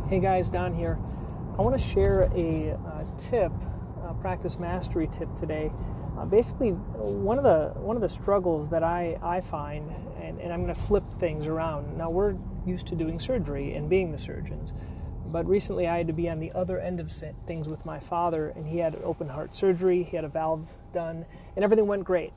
Hey guys, Don here. I want to share a tip, a practice mastery tip today. Basically, one of the struggles that I find, and I'm going to flip things around. Now, we're used to doing surgery and being the surgeons, but recently I had to be on the other end of things with my father, and he had open heart surgery, he had a valve done, and everything went great.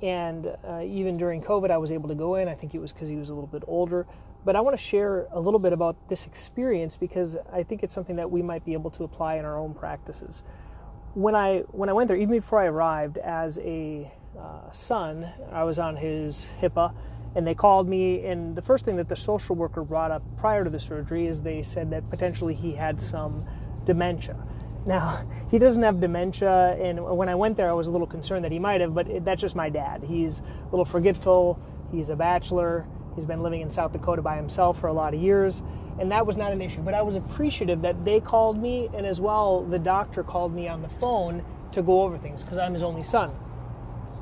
And even during COVID, I was able to go in. I think it was because he was a little bit older. But I want to share a little bit about this experience because I think it's something that we might be able to apply in our own practices. When I went there, even before I arrived as a son, I was on his HIPAA, and they called me, and the first thing that the social worker brought up prior to the surgery is they said that potentially he had some dementia. Now, he doesn't have dementia, and when I went there, I was a little concerned that he might have, but that's just my dad. He's a little forgetful, he's a bachelor, he's been living in South Dakota by himself for a lot of years, and that was not an issue. But I was appreciative that they called me, and as well, the doctor called me on the phone to go over things, because I'm his only son.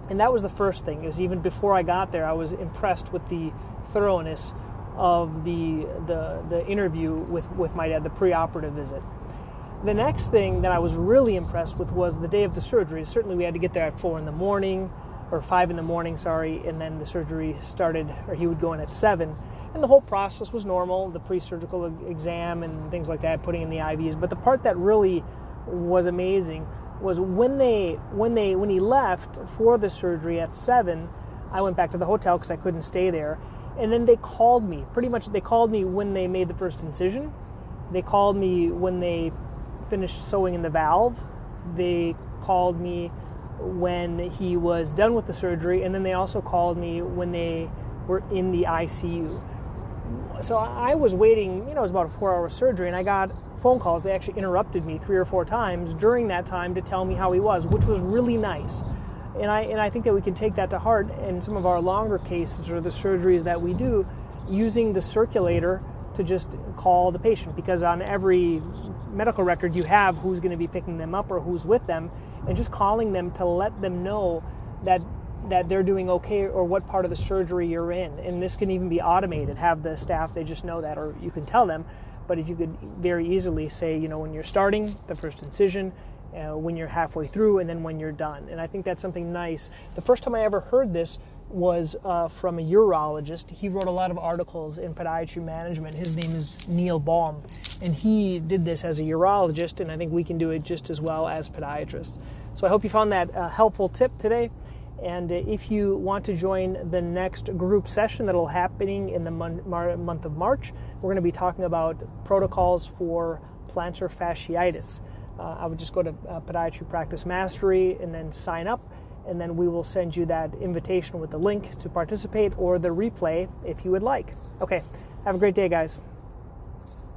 And that was the first thing, is even before I got there, I was impressed with the thoroughness of the interview with my dad, the preoperative visit. The next thing that I was really impressed with was the day of the surgery. Certainly we had to get there at 5 in the morning, and then the surgery started, or he would go in at 7. And the whole process was normal, the pre-surgical exam and things like that, putting in the IVs. But the part that really was amazing was when he left for the surgery at 7, I went back to the hotel because I couldn't stay there. And then they called me. They called me when they made the first incision. They called me when they finished sewing in the valve. They called me when he was done with the surgery, and then they also called me when they were in the ICU. So I was waiting, it was about a 4-hour surgery, and I got phone calls. They actually interrupted me 3 or 4 times during that time to tell me how he was, which was really nice. And I think that we can take that to heart in some of our longer cases or the surgeries that we do, using the circulator to just call the patient, because on every medical record you have who's going to be picking them up or who's with them, and just calling them to let them know that they're doing okay or what part of the surgery you're in. And this can even be automated, have the staff, they just know that, or you can tell them. But if you could very easily say, when you're starting the first incision, when you're halfway through, and then when you're done. And I think that's something nice. The first time I ever heard this was from a urologist. He wrote a lot of articles in podiatry management. His name is Neil Baum, and he did this as a urologist, and I think we can do it just as well as podiatrists. So I hope you found that helpful tip today. And if you want to join the next group session that'll happening in the month of March, we're going to be talking about protocols for plantar fasciitis. I would just go to Podiatry Practice Mastery and then sign up, and then we will send you that invitation with the link to participate or the replay if you would like. Okay, have a great day, guys.